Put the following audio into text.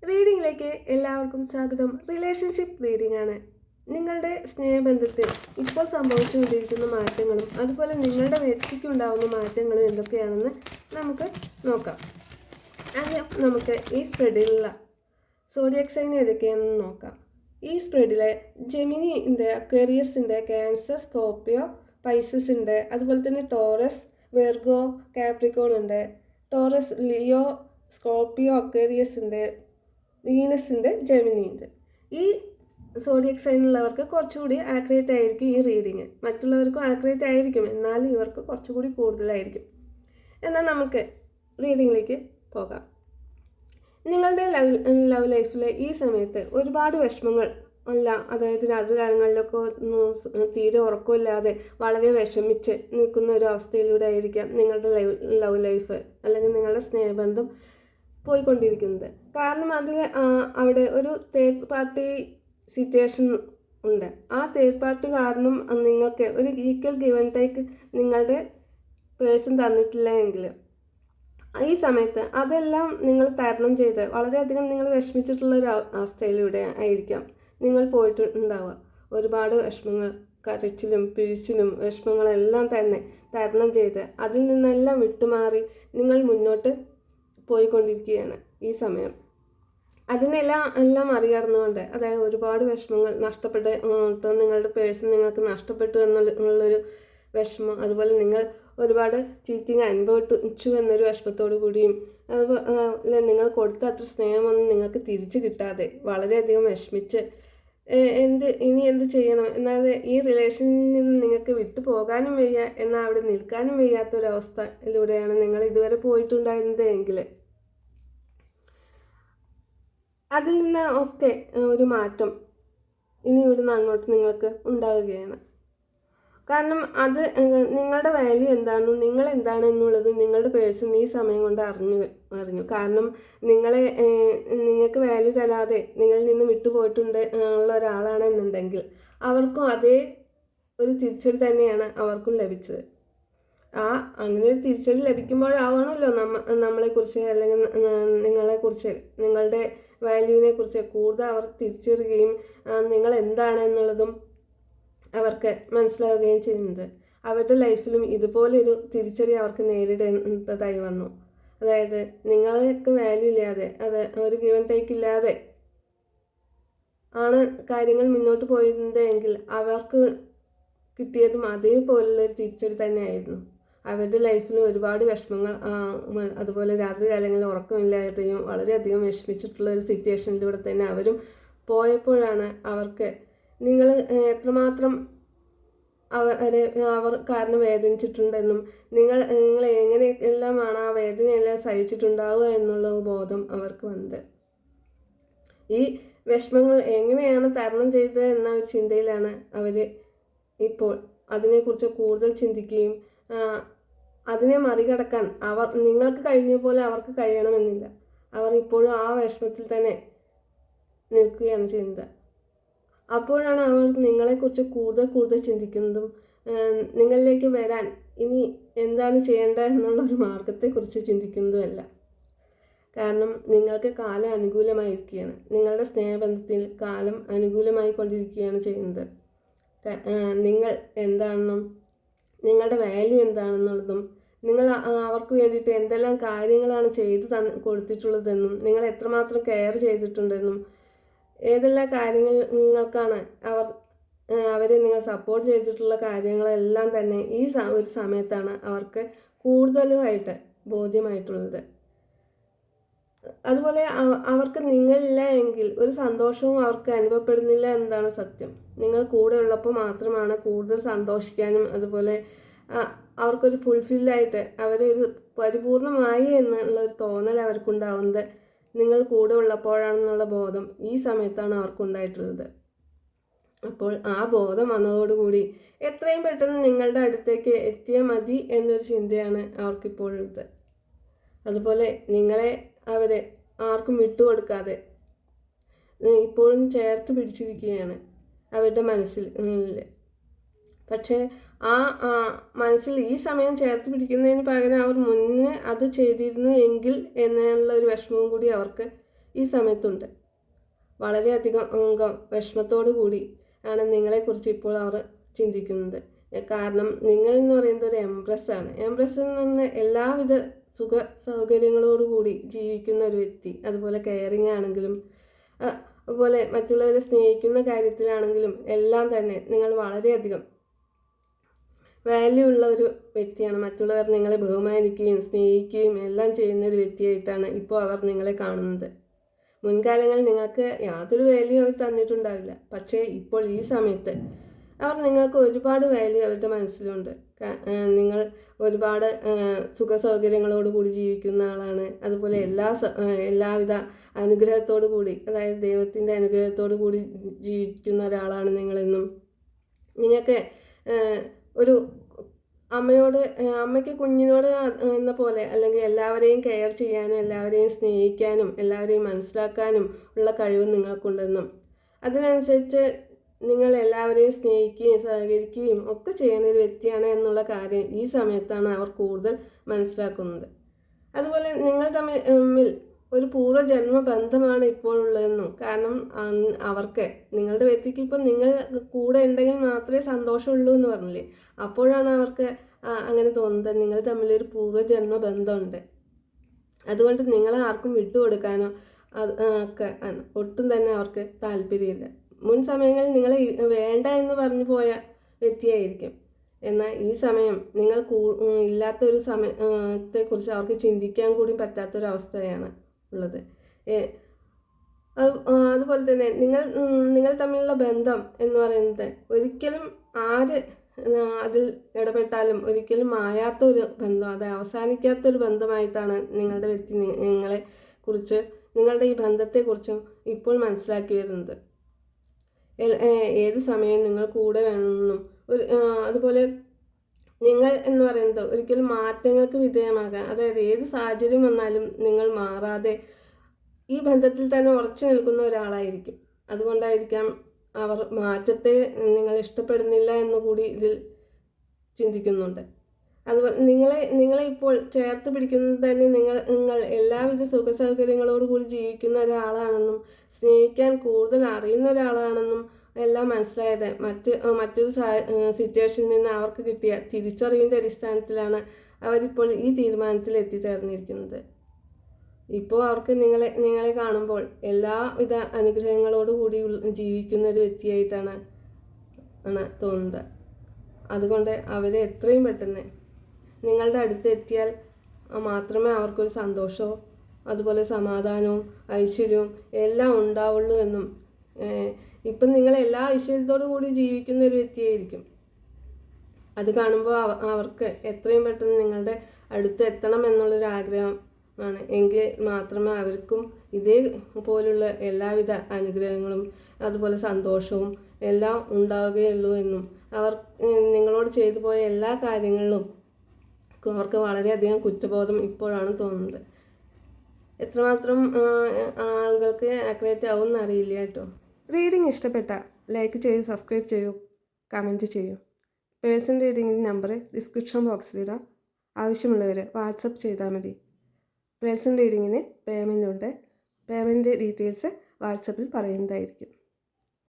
റീഡിങ്ങിലേക്ക് എല്ലാവർക്കും സ്വാഗതം. Relationship reading ആണ്. നിങ്ങളുടെ സ്നേഹബന്ധത്തിൽ ഇപ്പോൾ സംഭവിച്ചുകൊണ്ടിരിക്കുന്ന മാറ്റങ്ങളും അതുപോലെ നിങ്ങളുടെ വ്യക്തിക്കുണ്ടാകുന്ന മാറ്റങ്ങളും എന്തൊക്കെയാണെന്ന് നമുക്ക് നോക്കാം. ആദ്യം നമുക്ക് ഈ സ്പ്രെഡിലുള്ള സോഡിയക് സൈൻ ഏതൊക്കെയാണെന്ന് നോക്കാം. ഈ സ്പ്രെഡിലെ ജെമിനിൻ്റെ, അക്വേറിയസിൻ്റെ, ക്യാൻസർ, സ്കോർപ്പിയോ, പൈസസ് ഉണ്ട്. അതുപോലെ തന്നെ ടോറസ്, വെർഗോ, കാപ്രിക്കോൺ ഉണ്ട്. ടോറസ്, ലിയോ, സ്കോർപ്പിയോ, അക്വേറിയസ് ഉണ്ട്, വീനസ് ഉണ്ട്, ജെമിനി ഉണ്ട്. ഈ സോഡിയക് സൈനുള്ളവർക്ക് കുറച്ചുകൂടി ആക്യുറേറ്റ് ആയിരിക്കും ഈ റീഡിങ്. മറ്റുള്ളവർക്കും ആക്യുറേറ്റ് ആയിരിക്കും, എന്നാലും ഇവർക്ക് കുറച്ചുകൂടി കൂടുതലായിരിക്കും. എന്നാൽ നമുക്ക് റീഡിങ്ങിലേക്ക് പോകാം. നിങ്ങളുടെ ലവ് ലൈഫിലെ ഈ സമയത്ത് ഒരുപാട് വിഷമങ്ങൾ അതായത് രാത്രികാലങ്ങളിലൊക്കെ തീരെ ഉറക്കമില്ലാതെ വളരെ വിഷമിച്ച് നിൽക്കുന്ന ഒരു അവസ്ഥയിലൂടെ ആയിരിക്കാം നിങ്ങളുടെ ലവ് ലൈഫ് അല്ലെങ്കിൽ നിങ്ങളുടെ സ്നേഹബന്ധം പോയിക്കൊണ്ടിരിക്കുന്നത്. കാരണം അവിടെ ഒരു തേർഡ് പാർട്ടി സിറ്റുവേഷൻ ഉണ്ട്. ആ തേർഡ് പാർട്ടി കാരണം നിങ്ങൾക്ക് ഒരു ഈക്വൽ ഗിവ് ആൻഡ് ടേക്ക് നിങ്ങളുടെ പേഴ്സൺ തന്നിട്ടില്ല എങ്കിൽ ഈ സമയത്ത് അതെല്ലാം നിങ്ങൾ തരണം ചെയ്ത് വളരെയധികം നിങ്ങൾ വിഷമിച്ചിട്ടുള്ളൊരു അവസ്ഥയിലൂടെ ആയിരിക്കാം നിങ്ങൾ പോയിട്ടുണ്ടാവുക. ഒരുപാട് വിഷമങ്ങൾ, കരച്ചിലും പിഴിച്ചിലും വിഷമങ്ങളെല്ലാം തന്നെ തരണം ചെയ്ത് അതിൽ നിന്നെല്ലാം വിട്ടുമാറി നിങ്ങൾ മുന്നോട്ട് പോയിക്കൊണ്ടിരിക്കുകയാണ് ഈ സമയം. എല്ലാം മറികടന്നുകൊണ്ട്, അതായത് ഒരുപാട് വിഷമങ്ങൾ നഷ്ടപ്പെട്ട് നിങ്ങളുടെ പേഴ്സൺ നിങ്ങൾക്ക് നഷ്ടപ്പെട്ടു എന്നുള്ളൊരു വിഷമം, അതുപോലെ നിങ്ങൾ ഒരുപാട് ചീറ്റിങ് അനുഭവിച്ചു എന്നൊരു വിഷമത്തോടു കൂടിയും, അതുപോലെ നിങ്ങൾ കൊടുത്ത അത്ര സ്നേഹമൊന്നും നിങ്ങൾക്ക് തിരിച്ചു കിട്ടാതെ വളരെയധികം വിഷമിച്ച് ഇനി എന്ത് ചെയ്യണം, എന്നാൽ ഈ റിലേഷനിൽ നിന്ന് നിങ്ങൾക്ക് വിട്ടു പോകാനും വയ്യ, എന്നാൽ അവിടെ നിൽക്കാനും വയ്യാത്തൊരവസ്ഥയിലൂടെയാണ് നിങ്ങൾ ഇതുവരെ പോയിട്ടുണ്ടായിരുന്നത് എങ്കിൽ അതിൽ നിന്ന് ഒക്കെ ഒരു മാറ്റം ഇനി ഇവിടുന്ന് അങ്ങോട്ട് നിങ്ങൾക്ക് ഉണ്ടാവുകയാണ്. കാരണം അത് നിങ്ങളുടെ വാല്യൂ എന്താണെന്നും നിങ്ങൾ എന്താണെന്നുള്ളത് നിങ്ങളുടെ പേഴ്സൺ ഈ സമയം കൊണ്ട് അറിഞ്ഞു. കാരണം നിങ്ങൾക്ക് വാല്യൂ തരാതെ നിങ്ങളിൽ നിന്ന് വിട്ടുപോയിട്ടുണ്ട് ഉള്ള ഒരാളാണെന്നുണ്ടെങ്കിൽ അവർക്കും അതേ ഒരു തിരിച്ചടി തന്നെയാണ് അവർക്കും ലഭിച്ചത്. അങ്ങനെ ഒരു തിരിച്ചടി ലഭിക്കുമ്പോഴാവണമല്ലോ നമ്മളെക്കുറിച്ച് അല്ലെങ്കിൽ നിങ്ങളെക്കുറിച്ച്, നിങ്ങളുടെ വാല്യൂവിനെ കുറിച്ച് കൂടുതൽ അവർ തിരിച്ചറിയുകയും നിങ്ങൾ എന്താണെന്നുള്ളതും അവർക്ക് മനസ്സിലാവുകയും ചെയ്യുന്നത്. അവരുടെ ലൈഫിലും ഇതുപോലൊരു തിരിച്ചടി അവർക്ക് നേരിടേണ്ടതായി വന്നു. അതായത് നിങ്ങൾക്ക് വാല്യൂ ഇല്ലാതെ, ഒരു ഗിവ് ആൻഡ് ടേക്ക് ഇല്ലാതെ ആണ് കാര്യങ്ങൾ മുന്നോട്ട് പോയിരുന്നത് എങ്കിൽ അവർക്ക് കിട്ടിയതും അതേപോലുള്ളൊരു തിരിച്ചടി തന്നെയായിരുന്നു. അവരുടെ ലൈഫിൽ ഒരുപാട് വിഷമങ്ങൾ, അതുപോലെ രാത്രികാലങ്ങളിൽ ഉറക്കമില്ലാതെയും വളരെയധികം വിഷമിച്ചിട്ടുള്ള ഒരു സിറ്റുവേഷനിലൂടെ തന്നെ അവരും പോയപ്പോഴാണ് അവർക്ക് നിങ്ങൾ എത്രമാത്രം അവർ കാരണം വേദനിച്ചിട്ടുണ്ടെന്നും നിങ്ങൾ എങ്ങനെയെല്ലാമാണ് ആ വേദനയെല്ലാം സഹിച്ചിട്ടുണ്ടാവുക എന്നുള്ള ബോധം അവർക്ക് വന്നത്. ഈ വിഷമങ്ങൾ എങ്ങനെയാണ് തരണം ചെയ്തത് എന്ന ഒരു ചിന്തയിലാണ് അവർ ഇപ്പോൾ അതിനെക്കുറിച്ച് കൂടുതൽ ചിന്തിക്കുകയും അതിനെ മറികടക്കാൻ നിങ്ങൾക്ക് കഴിഞ്ഞ പോലെ അവർക്ക് കഴിയണമെന്നില്ല. അവർ ഇപ്പോഴും ആ വിഷമത്തിൽ തന്നെ നിൽക്കുകയാണ് ചെയ്യുന്നത്. അപ്പോഴാണ് അവർ നിങ്ങളെക്കുറിച്ച് കൂടുതൽ ചിന്തിക്കുന്നതും നിങ്ങളിലേക്ക് വരാൻ ഇനി എന്താണ് ചെയ്യേണ്ടത് എന്നുള്ളൊരു മാർഗത്തെക്കുറിച്ച് ചിന്തിക്കുന്നതുമല്ല. കാരണം നിങ്ങൾക്ക് കാലം അനുകൂലമായിരിക്കുകയാണ്. നിങ്ങളുടെ സ്നേഹബന്ധത്തിൽ കാലം അനുകൂലമായി കൊണ്ടിരിക്കുകയാണ് ചെയ്യുന്നത്. നിങ്ങൾ എന്താണെന്നും നിങ്ങളുടെ വാല്യൂ എന്താണെന്നുള്ളതും നിങ്ങൾ അവർക്ക് വേണ്ടിയിട്ട് എന്തെല്ലാം കാര്യങ്ങളാണ് ചെയ്തു കൊടുത്തിട്ടുള്ളതെന്നും നിങ്ങൾ എത്രമാത്രം കെയർ ചെയ്തിട്ടുണ്ടെന്നും ഏതെല്ലാം കാര്യങ്ങൾക്കാണ് അവരെ നിങ്ങൾ സപ്പോർട്ട് ചെയ്തിട്ടുള്ള കാര്യങ്ങളെല്ലാം തന്നെ ഈ ഒരു സമയത്താണ് അവർക്ക് കൂടുതലുമായിട്ട് ബോധ്യമായിട്ടുള്ളത്. അതുപോലെ അവർക്ക് നിങ്ങളില്ല എങ്കിൽ ഒരു സന്തോഷവും അവർക്ക് അനുഭവപ്പെടുന്നില്ല എന്നതാണ് സത്യം. നിങ്ങൾ കൂടെ ഉള്ളപ്പോൾ മാത്രമാണ് കൂടുതൽ സന്തോഷിക്കാനും അതുപോലെ അവർക്കൊരു ഫുൾഫില്ലായിട്ട് അവരൊരു പരിപൂർണമായി എന്നുള്ളൊരു തോന്നൽ അവർക്കുണ്ടാവുന്നത് നിങ്ങൾ കൂടെ ഉള്ളപ്പോഴാണെന്നുള്ള ബോധം ഈ സമയത്താണ് അവർക്കുണ്ടായിട്ടുള്ളത്. അപ്പോൾ ആ ബോധം വന്നതോടുകൂടി എത്രയും പെട്ടെന്ന് നിങ്ങളുടെ അടുത്തേക്ക് എത്തിയാൽ മതി എന്നൊരു ചിന്തയാണ് അവർക്കിപ്പോഴുള്ളത്. അതുപോലെ നിങ്ങളെ അവരെ ആർക്കും വിട്ടുകൊടുക്കാതെ ഇപ്പോഴും ചേർത്ത് പിടിച്ചിരിക്കുകയാണ് അവരുടെ മനസ്സിൽ. പക്ഷേ ആ മനസ്സിൽ ഈ സമയം ചേർത്ത് പിടിക്കുന്നതിന് പകരം അവർ മുന്നേ അത് ചെയ്തിരുന്നു എങ്കിൽ എന്നുള്ള ഒരു വിഷമവും കൂടി അവർക്ക് ഈ സമയത്തുണ്ട്. വളരെയധികം വിഷമത്തോടു കൂടി ആണ് നിങ്ങളെക്കുറിച്ച് ഇപ്പോൾ അവർ ചിന്തിക്കുന്നത്. കാരണം നിങ്ങൾ എന്ന് പറയുന്നത് ഒരു എംപ്രസ്സാണ്. എംപ്രസ് എന്ന് പറഞ്ഞാൽ എല്ലാവിധ സുഖ സൗകര്യങ്ങളോടുകൂടി ജീവിക്കുന്ന ഒരു വ്യക്തി. അതുപോലെ കെയറിങ് ആണെങ്കിലും അതുപോലെ മറ്റുള്ളവരെ സ്നേഹിക്കുന്ന കാര്യത്തിലാണെങ്കിലും എല്ലാം തന്നെ നിങ്ങൾ വളരെയധികം വാല്യൂ ഉള്ള ഒരു വ്യക്തിയാണ്. മറ്റുള്ളവർ നിങ്ങളെ ബഹുമാനിക്കുകയും സ്നേഹിക്കുകയും എല്ലാം ചെയ്യുന്ന ഒരു വ്യക്തിയായിട്ടാണ് ഇപ്പോൾ അവർ നിങ്ങളെ കാണുന്നത്. മുൻകാലങ്ങളിൽ നിങ്ങൾക്ക് യാതൊരു വാല്യൂ അവർ തന്നിട്ടുണ്ടാവില്ല. പക്ഷേ ഇപ്പോൾ ഈ സമയത്ത് അവർ നിങ്ങൾക്ക് ഒരുപാട് വാല്യൂ അവരുടെ മനസ്സിലുണ്ട്. നിങ്ങൾ ഒരുപാട് സുഖ സൗകര്യങ്ങളോട് കൂടി ജീവിക്കുന്ന ആളാണ്. അതുപോലെ എല്ലാവിധ അനുഗ്രഹത്തോടു കൂടി, അതായത് ദൈവത്തിൻ്റെ അനുഗ്രഹത്തോടു കൂടി ജീവിക്കുന്ന ഒരാളാണ് നിങ്ങളെന്നും, നിങ്ങൾക്ക് ഒരു അമ്മയ്ക്ക് കുഞ്ഞിനോട് എന്ന പോലെ, അല്ലെങ്കിൽ എല്ലാവരെയും കെയർ ചെയ്യാനും എല്ലാവരെയും സ്നേഹിക്കാനും എല്ലാവരെയും മനസ്സിലാക്കാനും ഉള്ള കഴിവ് നിങ്ങൾക്കുണ്ടെന്നും, അതിനനുസരിച്ച് നിങ്ങൾ എല്ലാവരെയും സ്നേഹിക്കുകയും സഹകരിക്കുകയും ഒക്കെ ചെയ്യുന്ന ഒരു വ്യക്തിയാണ് എന്നുള്ള കാര്യം ഈ സമയത്താണ് അവർ കൂടുതൽ മനസ്സിലാക്കുന്നത്. അതുപോലെ നിങ്ങൾ തമ്മിൽ ഒരു പൂർവ്വജന്മ ബന്ധമാണ് ഇപ്പോഴുള്ളതെന്നും, കാരണം അവർക്ക് നിങ്ങളുടെ വ്യക്തിക്ക് ഇപ്പം നിങ്ങൾ കൂടെ ഉണ്ടെങ്കിൽ മാത്രമേ സന്തോഷമുള്ളൂ എന്ന് പറഞ്ഞില്ലേ, അപ്പോഴാണ് അവർക്ക് അങ്ങനെ തോന്നുന്നത്. നിങ്ങൾ തമ്മിലൊരു പൂർവ്വജന്മ ബന്ധമുണ്ട്. അതുകൊണ്ട് നിങ്ങളെ ആർക്കും വിട്ടുകൊടുക്കാനോ ഒക്കെ ഒട്ടും തന്നെ അവർക്ക് താല്പര്യമില്ല. മുൻ സമയങ്ങളിൽ നിങ്ങളെ വേണ്ട എന്ന് പറഞ്ഞു പോയ വ്യക്തിയായിരിക്കും. എന്നാൽ ഈ സമയം നിങ്ങൾ ഇല്ലാത്തൊരു സമയത്തെക്കുറിച്ച് അവർക്ക് ചിന്തിക്കാൻ കൂടി പറ്റാത്തൊരവസ്ഥയാണ് ഉള്ളത്. അതുപോലെ തന്നെ നിങ്ങൾ തമ്മിലുള്ള ബന്ധം എന്ന് പറയുന്നത് ഒരിക്കലും അതിൽ ഇടപെട്ടാലും ഒരിക്കലും മായാത്തൊരു ബന്ധം, അത് അവസാനിക്കാത്തൊരു ബന്ധമായിട്ടാണ് നിങ്ങളുടെ വ്യക്തി നിങ്ങളെക്കുറിച്ച്, നിങ്ങളുടെ ഈ ബന്ധത്തെക്കുറിച്ചും ഇപ്പോൾ മനസ്സിലാക്കി വരുന്നത്. ഏത് സമയം നിങ്ങൾ കൂടെ വേണമെന്നും അതുപോലെ നിങ്ങൾ എന്ന് പറയുന്നത് ഒരിക്കലും മാറ്റങ്ങൾക്ക് വിധേയമാകാൻ, അതായത് ഏത് സാഹചര്യം വന്നാലും നിങ്ങൾ മാറാതെ ഈ ബന്ധത്തിൽ തന്നെ ഉറച്ചു നിൽക്കുന്ന ഒരാളായിരിക്കും. അതുകൊണ്ടായിരിക്കാം അവർ മാറ്റത്തെ നിങ്ങൾ ഇഷ്ടപ്പെടുന്നില്ല എന്നുകൂടി ഇതിൽ ചിന്തിക്കുന്നുണ്ട്. അതുപോലെ നിങ്ങളെ ഇപ്പോൾ ചേർത്ത് പിടിക്കുന്നത് തന്നെ നിങ്ങൾ എല്ലാവിധ സുഖ സൗകര്യങ്ങളോടുകൂടി ജീവിക്കുന്ന ഒരാളാണെന്നും സ്നേഹിക്കാൻ കൂടുതൽ അറിയുന്ന ഒരാളാണെന്നും എല്ലാം മനസ്സിലായത് മറ്റൊരു സിറ്റുവേഷനിൽ നിന്ന് അവർക്ക് കിട്ടിയ തിരിച്ചറിവിൻ്റെ അടിസ്ഥാനത്തിലാണ് അവരിപ്പോൾ ഈ തീരുമാനത്തിൽ എത്തിച്ചേർന്നിരിക്കുന്നത്. ഇപ്പോൾ അവർക്ക് നിങ്ങളെ കാണുമ്പോൾ എല്ലാവിധ അനുഗ്രഹങ്ങളോടുകൂടി ജീവിക്കുന്ന ഒരു വ്യക്തിയായിട്ടാണ് തോന്നുന്നത്. അതുകൊണ്ട് അവരെ എത്രയും പെട്ടെന്ന് നിങ്ങളുടെ അടുത്ത് എത്തിയാൽ മാത്രമേ അവർക്കൊരു സന്തോഷവും അതുപോലെ സമാധാനവും ഐശ്വര്യവും എല്ലാം ഉണ്ടാവുള്ളൂ എന്നും, ഇപ്പം നിങ്ങൾ എല്ലാ ഐശ്വര്യത്തോടു കൂടി ജീവിക്കുന്ന ഒരു വ്യക്തിയായിരിക്കും. അത് കാണുമ്പോൾ അവർക്ക് എത്രയും പെട്ടെന്ന് നിങ്ങളുടെ അടുത്ത് എത്തണം എന്നുള്ളൊരു ആഗ്രഹമാണ്. എങ്കിൽ മാത്രമേ അവർക്കും ഇതേപോലുള്ള എല്ലാവിധ അനുഗ്രഹങ്ങളും അതുപോലെ സന്തോഷവും എല്ലാം ഉണ്ടാവുകയുള്ളൂ എന്നും, അവർ നിങ്ങളോട് ചെയ്തു പോയ എല്ലാ കാര്യങ്ങളിലും അവർക്ക് വളരെയധികം കുറ്റബോധം ഇപ്പോഴാണ് തോന്നുന്നത്. എത്രമാത്രം ആളുകൾക്ക് ആക്യുറേറ്റ് ആവും എന്നറിയില്ല കേട്ടോ. റീഡിംഗ് ഇഷ്ടപ്പെട്ട ലൈക്ക് ചെയ്യൂ, സബ്സ്ക്രൈബ് ചെയ്യൂ, കമൻറ്റ് ചെയ്യൂ. പേഴ്സണൽ റീഡിങ്ങിൻ്റെ നമ്പർ ഡിസ്ക്രിപ്ഷൻ ബോക്സിലിടാം. ആവശ്യമുള്ളവർ വാട്സപ്പ് ചെയ്താൽ മതി. പേഴ്സണൽ റീഡിങ്ങിന് പേയ്മെൻ്റ് ഉണ്ട്. പേയ്മെൻറ്റ് ഡീറ്റെയിൽസ് വാട്സപ്പിൽ പറയുന്നതായിരിക്കും.